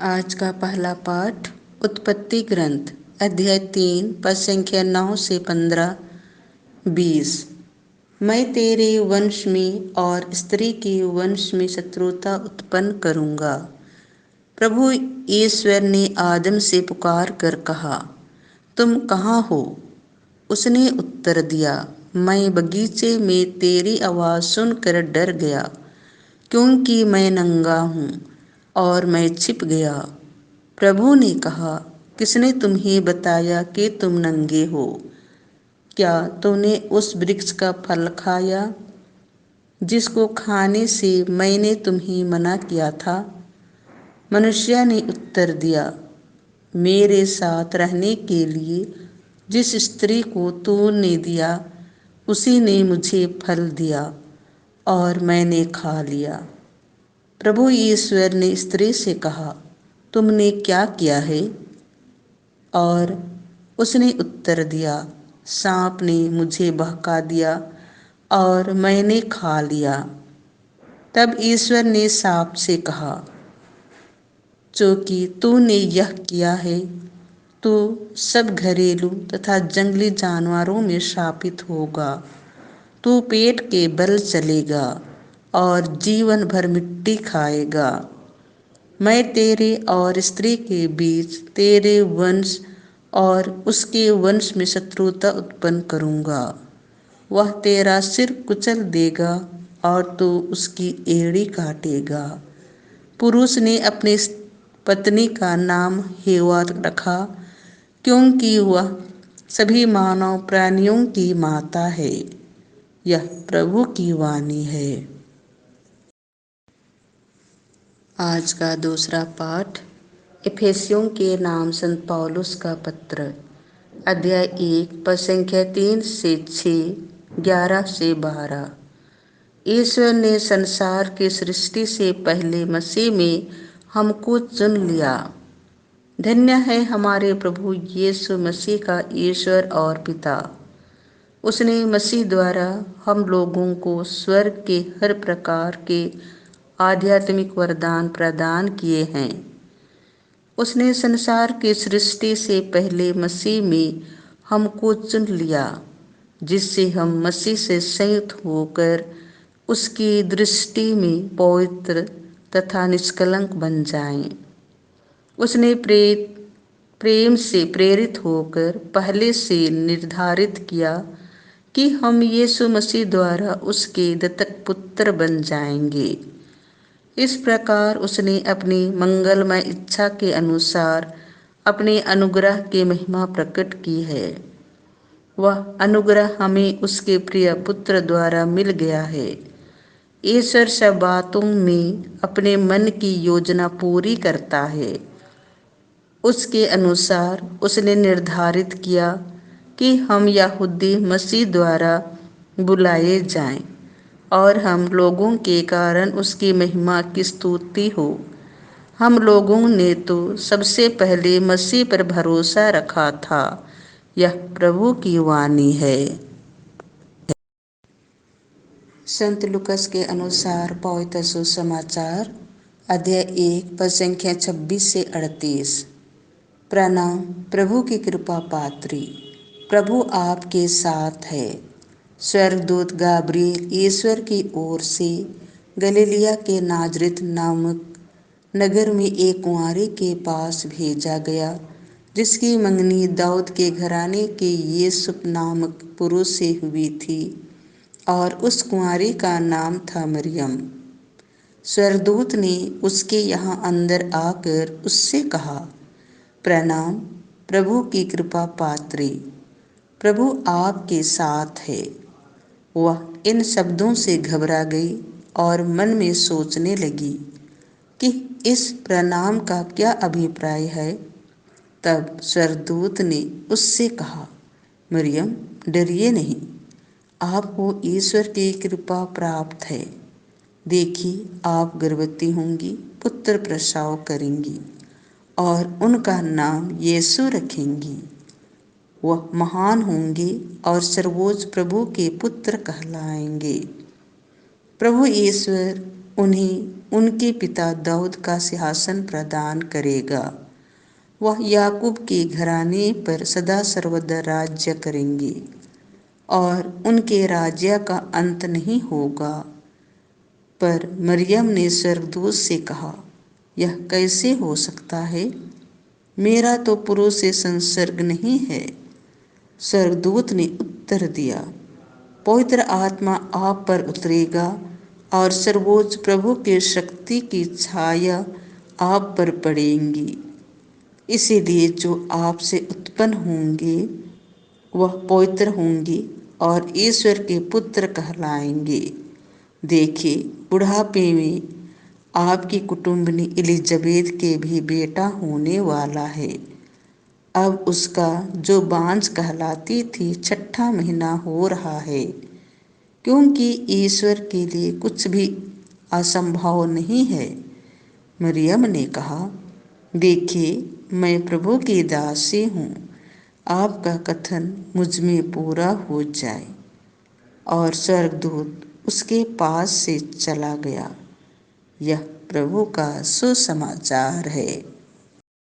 आज का पहला पाठ उत्पत्ति ग्रंथ अध्याय 3 पद संख्या 9 से 15, 20। मैं तेरे वंश में और स्त्री के वंश में शत्रुता उत्पन्न करूंगा। प्रभु ईश्वर ने आदम से पुकार कर कहा, तुम कहाँ हो? उसने उत्तर दिया, मैं बगीचे में तेरी आवाज़ सुनकर डर गया, क्योंकि मैं नंगा हूँ और मैं छिप गया। प्रभु ने कहा, किसने तुम्हें बताया कि तुम नंगे हो? क्या तुमने उस वृक्ष का फल खाया जिसको खाने से मैंने तुम्हें मना किया था? मनुष्य ने उत्तर दिया, मेरे साथ रहने के लिए जिस स्त्री को तूने दिया उसी ने मुझे फल दिया और मैंने खा लिया। प्रभु ईश्वर ने स्त्री से कहा, तुमने क्या किया है? और उसने उत्तर दिया, सांप ने मुझे बहका दिया और मैंने खा लिया। तब ईश्वर ने सांप से कहा, चूंकि तूने यह किया है, तू सब घरेलू तथा जंगली जानवरों में शापित होगा। तू पेट के बल चलेगा और जीवन भर मिट्टी खाएगा। मैं तेरे और स्त्री के बीच तेरे वंश और उसके वंश में शत्रुता उत्पन्न करूंगा। वह तेरा सिर कुचल देगा और तू उसकी एड़ी काटेगा। पुरुष ने अपनी पत्नी का नाम हेवा रखा, क्योंकि वह सभी मानव प्राणियों की माता है। यह प्रभु की वाणी है। आज का दूसरा पाठ इफिसियों के नाम संत पौलुस का पत्र अध्याय 1 पद संख्या 3 से 6, 11 से 12। ईश्वर ने संसार की सृष्टि से पहले मसीह में हमको चुन लिया। धन्य है हमारे प्रभु यीशु मसीह का ईश्वर और पिता। उसने मसीह द्वारा हम लोगों को स्वर्ग के हर प्रकार के आध्यात्मिक वरदान प्रदान किए हैं। उसने संसार की सृष्टि से पहले मसीह में हमको चुन लिया, जिससे हम मसीह से संयुक्त होकर उसकी दृष्टि में पवित्र तथा निष्कलंक बन जाएं। उसने प्रेम से प्रेरित होकर पहले से निर्धारित किया कि हम यीशु मसीह द्वारा उसके दत्तक पुत्र बन जाएंगे। इस प्रकार उसने अपनी मंगलमय इच्छा के अनुसार अपने अनुग्रह की महिमा प्रकट की है। वह अनुग्रह हमें उसके प्रिय पुत्र द्वारा मिल गया है। ईश्वर सब बातों में अपने मन की योजना पूरी करता है। उसके अनुसार उसने निर्धारित किया कि हम यहूदी मसीह द्वारा बुलाए जाएं और हम लोगों के कारण उसकी महिमा की स्तुति हो। हम लोगों ने तो सबसे पहले मसीह पर भरोसा रखा था। यह प्रभु की वाणी है। संत लुकस के अनुसार पवित्र सुसमाचार अध्याय 1 पद संख्या 26 से 38। प्रणाम प्रभु की कृपा पात्री, प्रभु आपके साथ है। स्वर्गदूत गाब्रिएल ईश्वर की ओर से गलीलिया के नाजरित नामक नगर में एक कुंवारी के पास भेजा गया, जिसकी मंगनी दाऊद के घराने के यूसुफ नामक पुरुष से हुई थी, और उस कुंवारी का नाम था मरियम। स्वर्गदूत ने उसके यहाँ अंदर आकर उससे कहा, प्रणाम प्रभु की कृपा पात्री, प्रभु आपके साथ है। वह इन शब्दों से घबरा गई और मन में सोचने लगी कि इस प्रणाम का क्या अभिप्राय है। तब स्वर्गदूत ने उससे कहा, मरियम डरिए नहीं, आपको ईश्वर की कृपा प्राप्त है। देखिए, आप गर्भवती होंगी, पुत्र प्रसव करेंगी और उनका नाम यीशु रखेंगी। वह महान होंगे और सर्वोच्च प्रभु के पुत्र कहलाएंगे। प्रभु ईश्वर उन्हें उनके पिता दाऊद का सिंहासन प्रदान करेगा। वह याकूब के घराने पर सदा सर्वदा राज्य करेंगे और उनके राज्य का अंत नहीं होगा। पर मरियम ने स्वर्गदूत से कहा, यह कैसे हो सकता है? मेरा तो पुरुष से संसर्ग नहीं है। स्वर्गदूत ने उत्तर दिया, पवित्र आत्मा आप पर उतरेगा और सर्वोच्च प्रभु की शक्ति की छाया आप पर पड़ेगी। इसीलिए जो आपसे उत्पन्न होंगे वह पवित्र होंगे और ईश्वर के पुत्र कहलाएंगे। देखिए, बुढ़ापे में आपकी कुटुंबनी एलिजाबेथ के भी बेटा होने वाला है। अब उसका जो बांझ कहलाती थी 6ठा महीना हो रहा है, क्योंकि ईश्वर के लिए कुछ भी असंभव नहीं है। मरियम ने कहा, देखिए, मैं प्रभु की दासी हूँ, आपका कथन मुझ में पूरा हो जाए। और स्वर्गदूत उसके पास से चला गया। यह प्रभु का सुसमाचार है।